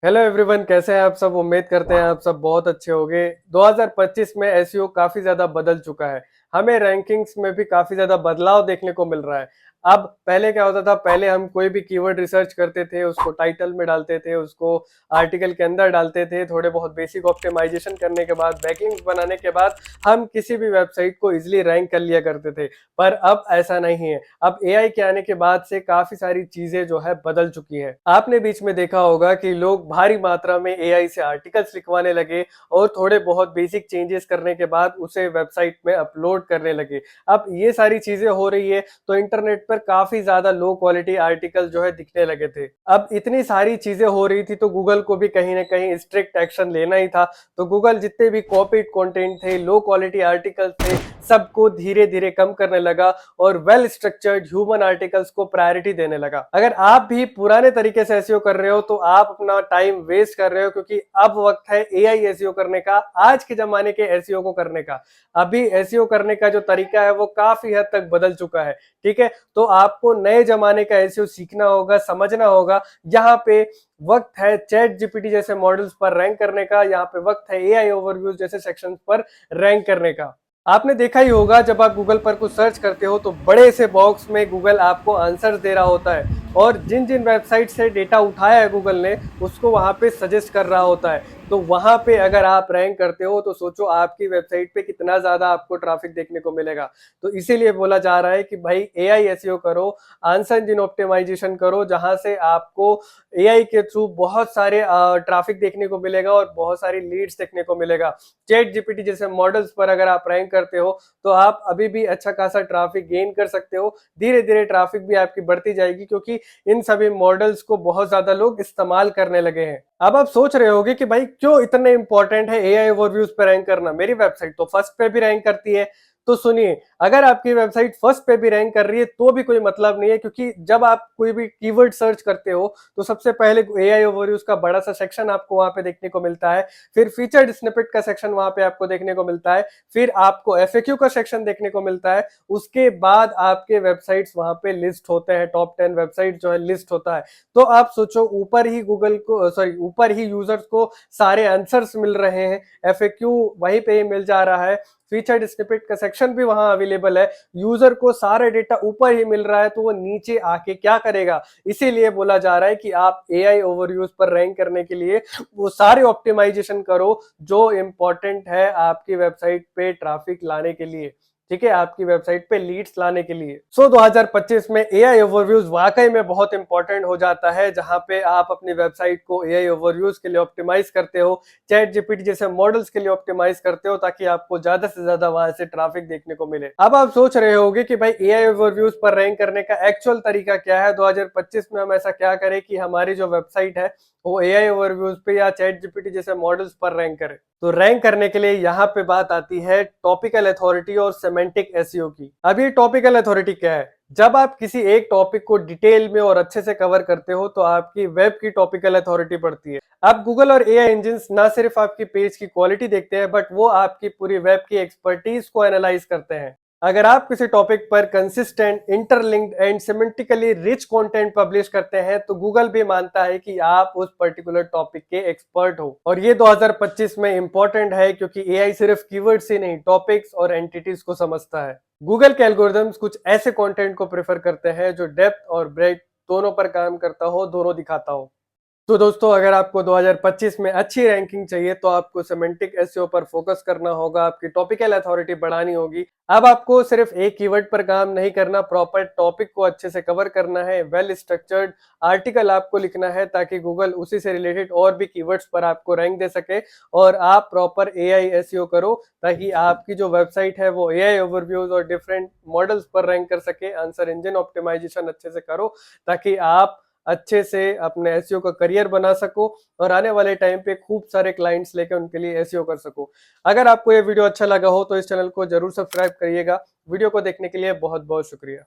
Hello everyone, कैसे हैं आप सब। उम्मीद करते हैं आप सब बहुत अच्छे होंगे। 2025 में एसईओ काफी ज्यादा बदल चुका है। हमें रैंकिंग्स में भी काफी ज्यादा बदलाव देखने को मिल रहा है। अब पहले क्या होता था, पहले हम कोई भी कीवर्ड रिसर्च करते थे, उसको टाइटल में डालते थे, उसको आर्टिकल के अंदर डालते थे, थोड़े बहुत बेसिक ऑप्टिमाइजेशन करने के बाद, बैकलिंक्स बनाने के बाद हम किसी भी वेबसाइट को इजिली रैंक कर लिया करते थे। पर अब ऐसा नहीं है। अब एआई के आने के बाद से काफी सारी चीजें जो है बदल चुकी है। आपने बीच में देखा होगा कि लोग भारी मात्रा में एआई से आर्टिकल्स लिखवाने लगे और थोड़े बहुत बेसिक चेंजेस करने के बाद उसे वेबसाइट में अपलोड करने लगे। अब ये सारी चीजें हो रही है तो इंटरनेट पर काफी ज्यादा लो क्वालिटी आर्टिकल जो है दिखने लगे थे। अब इतनी सारी चीजें हो रही थी तो गूगल को भी कहीं ना कहीं स्ट्रिक्ट एक्शन लेना ही था। तो गूगल जितने भी कॉपीड कंटेंट थे, लो क्वालिटी आर्टिकल थे, सबको धीरे धीरे कम करने लगा और वेल स्ट्रक्चर्ड ह्यूमन आर्टिकल्स को प्रायोरिटी देने लगा। अगर आप भी पुराने तरीके से एसईओ कर रहे हो तो आप अपना टाइम वेस्ट कर रहे हो, क्योंकि अब वक्त है एआई एसईओ करने का, आज के जमाने के एसईओ को करने का। अभी एसईओ करने का जो तरीका है वो काफी हद तक बदल चुका है। ठीक है, तो आपको नए जमाने का एसईओ सीखना होगा, समझना होगा। यहाँ पे वक्त है चैट जीपीटी जैसे मॉडल्स पर रैंक करने का, यहाँ पे वक्त है एआई ओवरव्यूज जैसे सेक्शंस पर रैंक करने का। आपने देखा ही होगा, जब आप गूगल पर कुछ सर्च करते हो तो बड़े से बॉक्स में गूगल आपको आंसर्स दे रहा होता है और जिन जिन वेबसाइट से डेटा उठाया है गूगल ने उसको वहां पे सजेस्ट कर रहा होता है। तो वहां पे अगर आप रैंक करते हो तो सोचो आपकी वेबसाइट पे कितना ज्यादा आपको ट्रैफिक देखने को मिलेगा। तो इसीलिए बोला जा रहा है कि भाई एआई एसईओ करो, आंसर इंजन ऑप्टिमाइजेशन करो, जहां से आपको एआई के थ्रू बहुत सारे ट्रैफिक देखने को मिलेगा और बहुत सारी लीड्स देखने को मिलेगा। चैट जीपीटी जैसे मॉडल्स पर अगर आप रैंक करते हो तो आप अभी भी अच्छा खासा ट्रैफिक गेन कर सकते हो। धीरे धीरे ट्रैफिक भी आपकी बढ़ती जाएगी, क्योंकि इन सभी मॉडल्स को बहुत ज्यादा लोग इस्तेमाल करने लगे हैं। अब आप सोच रहे होगे कि भाई क्यों इतने इंपॉर्टेंट है एआई ओवरव्यूज पे रैंक करना, मेरी वेबसाइट तो फर्स्ट पे भी रैंक करती है। तो सुनिए, अगर आपकी वेबसाइट फर्स्ट पे भी रैंक कर रही है तो भी कोई मतलब नहीं है, क्योंकि जब आप कोई भी कीवर्ड सर्च करते हो तो सबसे पहले एआई ओवरव्यूज का बड़ा सा सेक्शन आपको वहां पे देखने को मिलता है। फिर फीचर्ड स्निपेट का सेक्शन वहां पे आपको देखने को मिलता है। फिर आपको एफएक्यू का सेक्शन देखने को मिलता है। उसके बाद आपके वेबसाइट्स वहां पे लिस्ट होते हैं, टॉप 10 वेबसाइट जो है लिस्ट होता है। तो आप सोचो, ऊपर ही गूगल को सॉरी ऊपर ही यूजर्स को सारे आंसर्स मिल रहे हैं, एफएक्यू वहीं पे ही मिल जा रहा है, फीचर्ड स्निपेट का सेक्शन भी वहां अवेलेबल है, यूजर को सारे डेटा ऊपर ही मिल रहा है, तो वो नीचे आके क्या करेगा। इसीलिए बोला जा रहा है कि आप एआई ओवरव्यूज पर रैंक करने के लिए वो सारे ऑप्टिमाइजेशन करो जो इंपॉर्टेंट है आपकी वेबसाइट पे ट्रैफिक लाने के लिए। ठीक है, आपकी वेबसाइट पे लीड्स लाने के लिए। 2025 में एआई ओवरव्यूज वाकई में बहुत इंपॉर्टेंट हो जाता है, जहां पे आप अपनी वेबसाइट को एआई ओवरव्यूज के लिए ऑप्टिमाइज करते हो, चैट जीपीटी जैसे मॉडल्स के लिए ऑप्टिमाइज करते हो, ताकि आपको ज्यादा से ज्यादा वहां से ट्रैफिक देखने को मिले। अब आप सोच रहे होगे कि भाई एआई ओवरव्यूज पर रैंक करने का एक्चुअल तरीका क्या है, 2025 में हम ऐसा क्या करें कि हमारी जो वेबसाइट है वो एआई ओवरव्यूज पे या चैट जीपीटी जैसे मॉडल्स पर रैंक करे। तो रैंक करने के लिए यहाँ पे बात आती है टॉपिकल अथॉरिटी और सेमेंटिक एसईओ की। अब ये टॉपिकल अथॉरिटी क्या है? जब आप किसी एक टॉपिक को डिटेल में और अच्छे से कवर करते हो तो आपकी वेब की टॉपिकल अथॉरिटी बढ़ती है। अब गूगल और एआई इंजिन्स ना सिर्फ आपकी पेज की क्वालिटी देखते हैं, बट वो आपकी पूरी वेब की एक्सपर्टीज को एनालाइज करते हैं। अगर आप किसी टॉपिक पर consistent, interlinked and semantically rich content publish करते हैं तो गूगल भी मानता है कि आप उस पर्टिकुलर टॉपिक के एक्सपर्ट हो। और ये 2025 में इंपॉर्टेंट है, क्योंकि एआई सिर्फ कीवर्ड्स ही नहीं, टॉपिक्स और एंटिटीज को समझता है। गूगल के एल्गोरिथम्स कुछ ऐसे कंटेंट को प्रेफर करते हैं जो डेप्थ और ब्रेथ दोनों पर काम करता हो, दोनों दिखाता हो। तो दोस्तों, अगर आपको 2025 में अच्छी रैंकिंग चाहिए तो आपको सेमेंटिक एसईओ पर फोकस करना होगा, आपकी टॉपिकल अथॉरिटी बढ़ानी होगी। अब आपको सिर्फ एक कीवर्ड पर काम नहीं करना, प्रॉपर टॉपिक को अच्छे से कवर करना है, वेल स्ट्रक्चर्ड आर्टिकल आपको लिखना है, ताकि गूगल उसी से रिलेटेड और भी कीवर्ड्स पर आपको रैंक दे सके। और आप प्रॉपर एआई एसईओ करो, ताकि आपकी जो वेबसाइट है वो एआई ओवरव्यूज और डिफरेंट मॉडल्स पर रैंक कर सके। आंसर इंजन ऑप्टिमाइजेशन अच्छे से करो, ताकि आप अच्छे से अपने एसईओ का करियर बना सको और आने वाले टाइम पे खूब सारे क्लाइंट्स लेकर उनके लिए एसईओ कर सको। अगर आपको ये वीडियो अच्छा लगा हो तो इस चैनल को जरूर सब्सक्राइब करिएगा। वीडियो को देखने के लिए बहुत बहुत शुक्रिया।